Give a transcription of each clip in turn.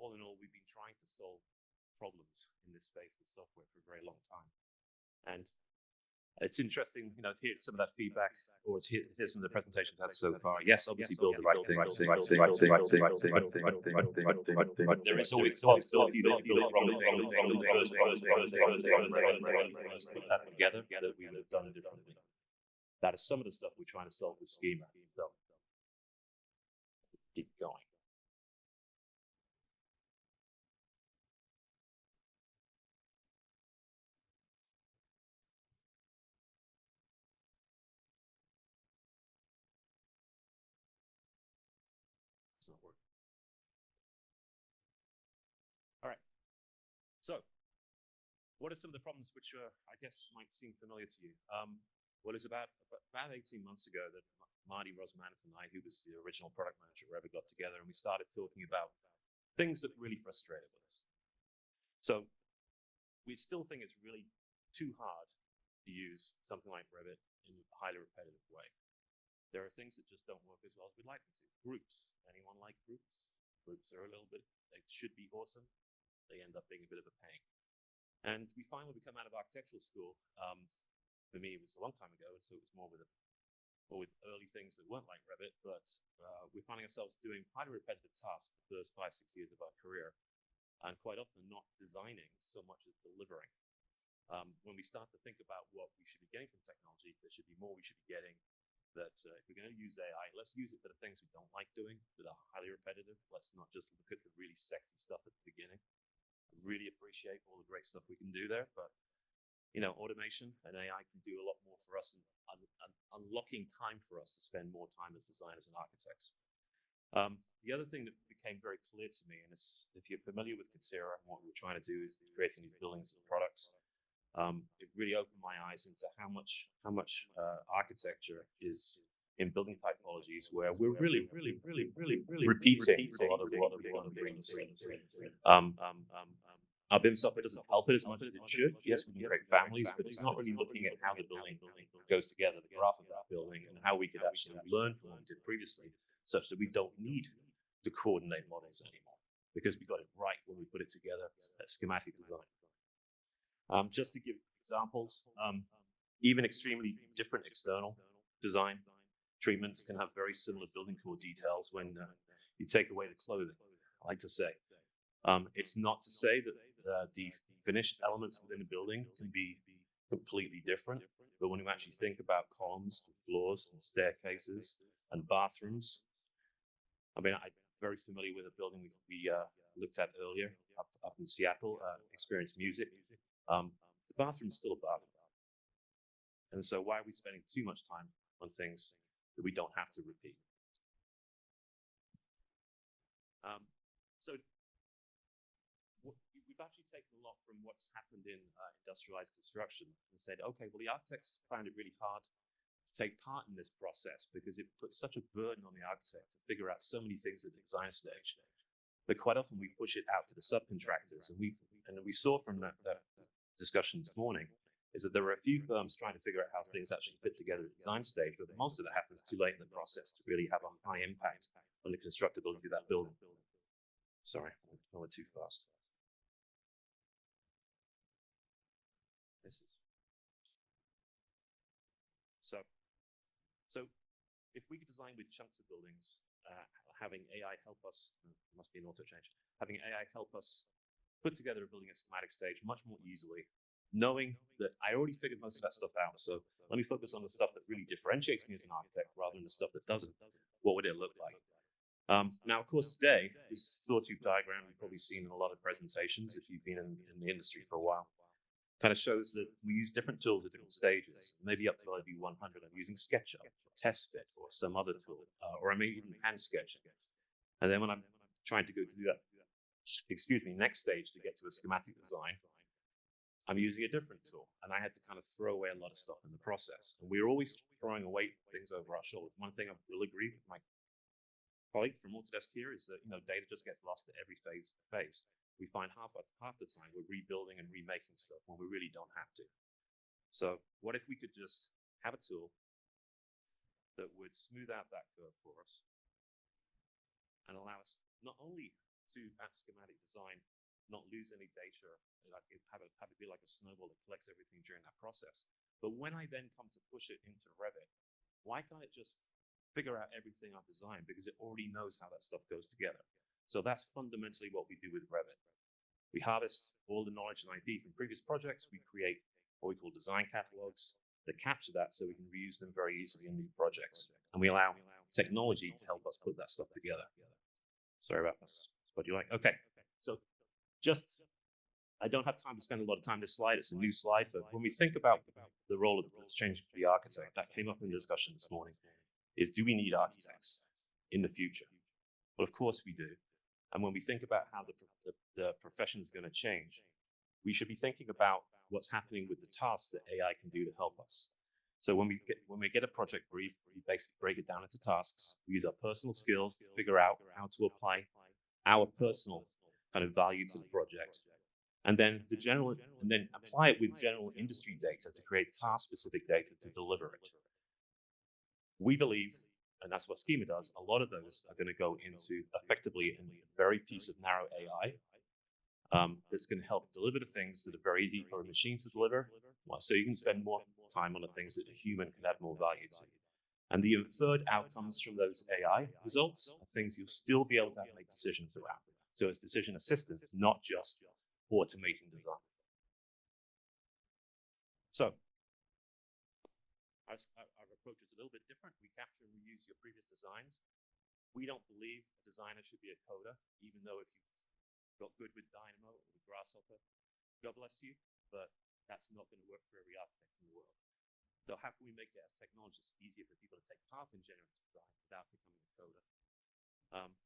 all in all, we've been trying to solve problems in this space with software for a very long time. And it's interesting, to hear some of that feedback, or to hear some of the presentations I've had so far. Yes, obviously build the right thing, but there is always the possibility that you build the wrong thing in the first place. Put that together, that we would have done differently. That is some of the stuff we're trying to solve with Skema. So keep going. All right. So, what are some of the problems which I guess might seem familiar to you? Well, it's about 18 months ago that Marty Rosmanis and I, who was the original product manager at Revit, got together and we started talking about things that really frustrated us. So, we still think it's really too hard to use something like Revit in a highly repetitive way. There are things that just don't work as well as we'd like them to. Groups. Anyone like groups? Groups are a little bit, they should be awesome. They end up being a bit of a pain. And we find when we come out of architectural school, for me, it was a long time ago, and so it was more with early things that weren't like Revit, but we're finding ourselves doing highly repetitive tasks for the first 5-6 years of our career, and quite often not designing so much as delivering. When we start to think about what we should be getting from technology, there should be more we should be getting. That if we're going to use AI, let's use it for the things we don't like doing, that are highly repetitive. Let's not just look at the really sexy stuff at the beginning. I really appreciate all the great stuff we can do there, but automation and AI can do a lot more for us, and unlocking time for us to spend more time as designers and architects. The other thing that became very clear to me, and if you're familiar with Katsura and what we're trying to do is creating these buildings and products, it really opened my eyes into how much architecture is in building typologies where we're really repeating a lot of what we want to bring to scenes. Our BIM software doesn't help it as much as it should. Yes, we can create families, but it's not really looking at how the building goes together, the graph of that building, and how we could actually learn from what we did previously, such that we don't need to coordinate models anymore, because we got it right when we put it together at schematic design. Just to give examples, even extremely different external design treatments can have very similar building core details when you take away the clothing, I like to say. It's not to say that the finished elements within a building can be completely different, but when you actually think about columns and floors and staircases and bathrooms, I'm very familiar with a building we looked at earlier up in Seattle, Experience Music. The bathroom is still a bathroom. And so why are we spending too much time on things that we don't have to repeat? So we've actually taken a lot from what's happened in industrialized construction and said, okay, well, the architects found it really hard to take part in this process because it puts such a burden on the architect to figure out so many things at the design stage. But quite often we push it out to the subcontractors, and we saw from that discussion this morning is that there are a few firms trying to figure out how things actually fit together at the design stage, but most of it happens too late in the process to really have a high impact on the constructability of that building. Sorry, I went too fast. So if we could design with chunks of buildings, having AI help us, must be an auto change, having AI help us put together a building at schematic stage much more easily, knowing that I already figured most of that stuff out. So let me focus on the stuff that really differentiates me as an architect rather than the stuff that doesn't. What would it look like? Now, of course, today, this sawtooth diagram you've probably seen in a lot of presentations if you've been in the industry for a while. Kind of shows that we use different tools at different stages. Maybe up to LV 100, I'm using SketchUp, TestFit, or some other tool, or I may even hand sketch. And then when I'm trying to go to do that, next stage to get to a schematic design, I'm using a different tool. And I had to kind of throw away a lot of stuff in the process. And we were always throwing away things over our shoulders. One thing I will agree with my colleague from Autodesk here is that data just gets lost at every phase. We find half the time we're rebuilding and remaking stuff when we really don't have to. So what if we could just have a tool that would smooth out that curve for us and allow us not only to that schematic design not lose any data, like have it be like a snowball that collects everything during that process. But when I then come to push it into Revit, why can't it just figure out everything I've designed, because it already knows how that stuff goes together? So that's fundamentally what we do with Revit. We harvest all the knowledge and IP from previous projects. We create what we call design catalogs that capture that so we can reuse them very easily in new projects. And we allow technology to help us put that stuff together. Sorry about this. What do you like? Okay. So I don't have time to spend a lot of time on this slide. It's a new slide, but when we think about the role of that's changing for the architect, that came up in the discussion this morning, is do we need architects in the future? Well, of course we do. And when we think about how the profession is going to change, we should be thinking about what's happening with the tasks that AI can do to help us. So when we get a project brief, we basically break it down into tasks. We use our personal skills to figure out how to apply our personal kind of value to the project, and then apply it with general industry data to create task-specific data to deliver it. We believe, and that's what Skema does, a lot of those are going to go into effectively a very piece of narrow AI that's going to help deliver the things that are very easy for a machine to deliver. So you can spend more time on the things that a human can add more value to. And the inferred outcomes from those AI results are things you'll still be able to make decisions around. So it's decision assistance, not just automating design. So our approach is a little bit different. We capture and reuse your previous designs. We don't believe a designer should be a coder, even though if you've got good with Dynamo or with Grasshopper, God bless you, but that's not going to work for every architect in the world. So how can we make it as technologists easier for people to take part in generative design without becoming a coder?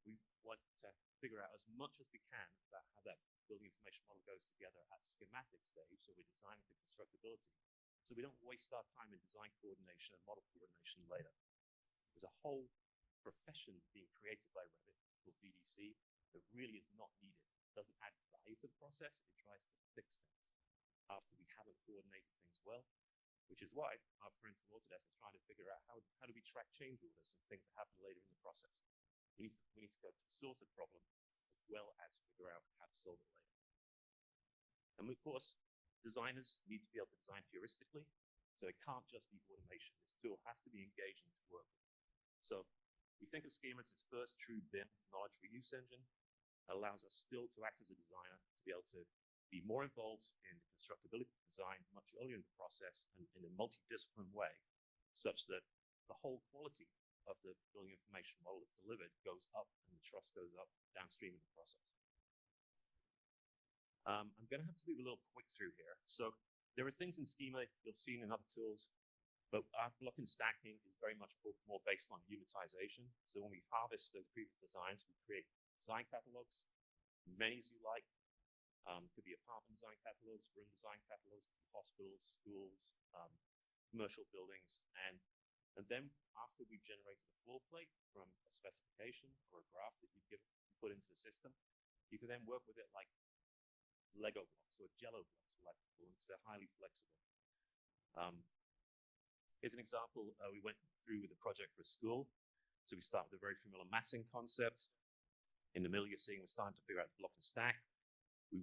We want to figure out as much as we can about how that building information model goes together at schematic stage, so we're designing for constructability, so we don't waste our time in design coordination and model coordination later. There's a whole profession being created by Revit called VDC that really is not needed. It doesn't add value to the process. It tries to fix things after we haven't coordinated things well, which is why our friend from Autodesk is trying to figure out how do we track change orders and things that happen later in the process. We need to go to the source of the problem as well as figure out how to solve it later. And of course, designers need to be able to design heuristically, so it can't just be automation. This tool has to be engaging to work with. So we think of Skema as its first true BIM knowledge reuse engine. It allows us still to act as a designer, to be able to be more involved in the constructability of design much earlier in the process and in a multidisciplinary way, such that the whole quality of the building information model that's delivered goes up and the trust goes up downstream in the process. I'm going to have to do a little quick through here. So there are things in Skema you've seen in other tools, but our block and stacking is very much more based on unitization. So when we harvest those previous designs, we create design catalogs, many as you like. Could be apartment design catalogs, room design catalogs, hospitals, schools, commercial buildings, and then after we've generated a floor plate from a specification or a graph that you put into the system, you can then work with it like Lego blocks or Jello blocks, we like to call them, because they're highly flexible. Here's an example we went through with a project for a school. So we start with a very familiar massing concept. In the middle, you're seeing we're starting to figure out the block and stack. We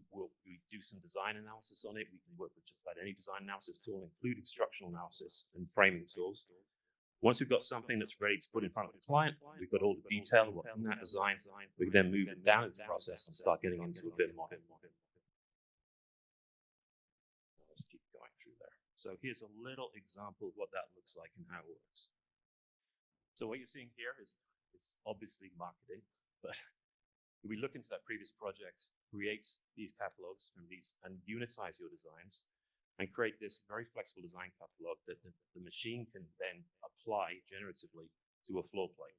do some design analysis on it. We can work with just about any design analysis tool, including structural analysis and framing tools. Once we've got something that's ready to put in front of the client, we've got all the detail of what's in that design, we can then move it down into the process and start getting into a BIM model. Let's keep going through there. So here's a little example of what that looks like and how it works. So what you're seeing here is obviously marketing, but we look into that previous project, create these catalogs from these, and unitize your designs, and create this very flexible design catalog that the machine can then apply generatively to a floor plate.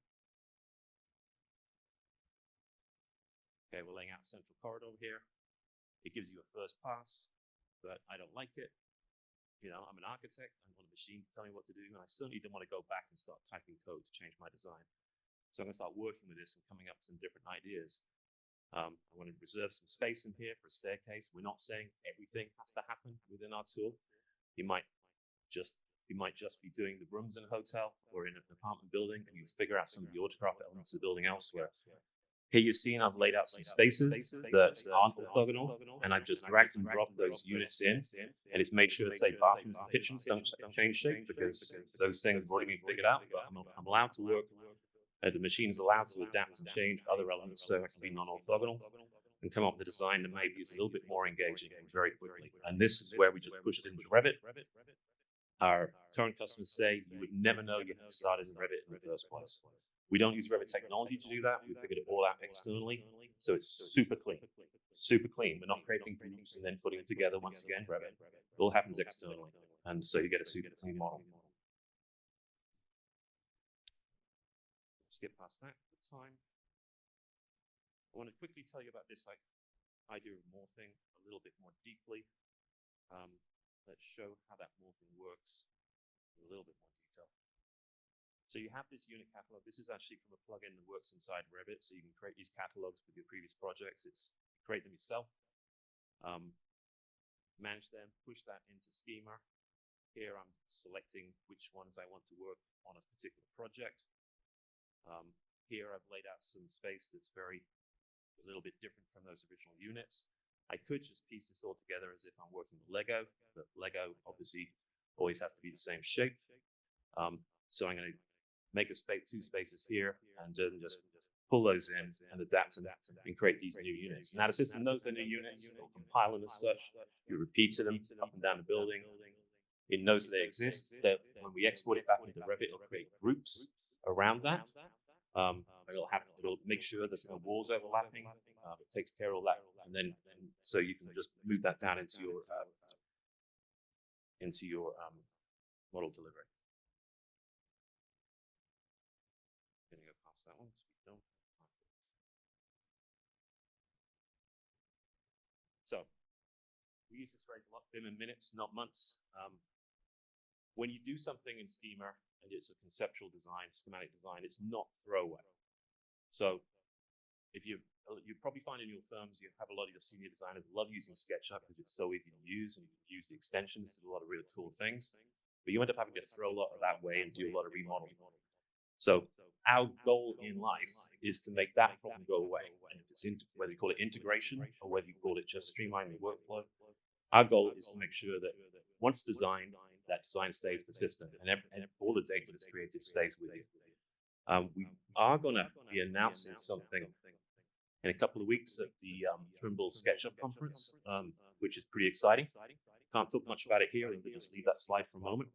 Okay, we're laying out a central corridor here. It gives you a first pass, but I don't like it. You know, I'm an architect. I want a machine to tell me what to do, and I certainly don't want to go back and start typing code to change my design. So I'm going to start working with this and coming up with some different ideas. I want to reserve some space in here for a staircase. We're not saying everything has to happen within our tool. You might just be doing the rooms in a hotel or in an apartment building, and you figure out some of the autograph elements of the building elsewhere. Here you're seeing I've laid out some spaces that aren't orthogonal, and I've just dragged and dropped those units in, and it's made sure that, say, bathrooms and kitchens don't change shape because those things have already been figured out, but I'm allowed to work, the machine is allowed to adapt and change other elements so it can be non-orthogonal and come up with a design that maybe is a little bit more engaging very quickly. And this is where we just pushed into Revit. Our current customers say you would never know you had started in Revit in the first place. We don't use Revit technology to do that. We figured it all out externally. So it's super clean, super clean. We're not creating groups and then putting it together once again, Revit. It all happens externally. And so you get a super clean model. Skip past that for time. I want to quickly tell you about this idea of morphing a little bit more deeply. Let's show how that morphing works in a little bit more detail. So you have this unit catalog. This is actually from a plugin that works inside Revit, so you can create these catalogs with your previous projects. Create them yourself, manage them, push that into Skema. Here I'm selecting which ones I want to work on a particular project. Here I've laid out some space that's a little bit different from those original units. I could just piece this all together as if I'm working with Lego, but Lego obviously always has to be the same shape. So I'm going to make two spaces here and then just pull those in and adapt and create these new units. Now the system knows they're new units, it'll compile them as such, you repeat them up and down the building. It knows that they exist, that when we export it back into Revit, it'll create groups around that. It'll make sure there's no walls overlapping. It takes care of all that, and so you can just move that down into your model delivery. Gonna go past that one. So we use this phrase a lot, BIM in minutes, not months. When you do something in Schema and it's a conceptual design, schematic design, it's not throwaway. So if you probably find in your firms, you have a lot of your senior designers love using SketchUp because it's so easy to use and you can use the extensions to do a lot of really cool things. But you end up having to throw a lot of that away and do a lot of remodeling. So our goal in life is to make that problem go away. And if it's whether you call it integration or whether you call it just streamlining the workflow, our goal is to make sure that once designed, that design stays persistent and all the data that's created stays with you. We are going to be announcing something in a couple of weeks at the Trimble SketchUp conference, which is pretty exciting. Can't talk much about it here, and we'll just leave that slide for a moment.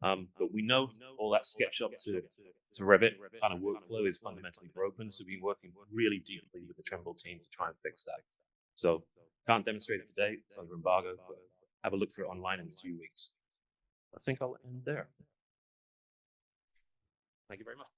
But we know all that SketchUp to Revit kind of workflow is fundamentally broken, so we've been working really deeply with the Trimble team to try and fix that. So can't demonstrate it today, it's under embargo, but have a look for it online in a few weeks. I think I'll end there. Thank you very much.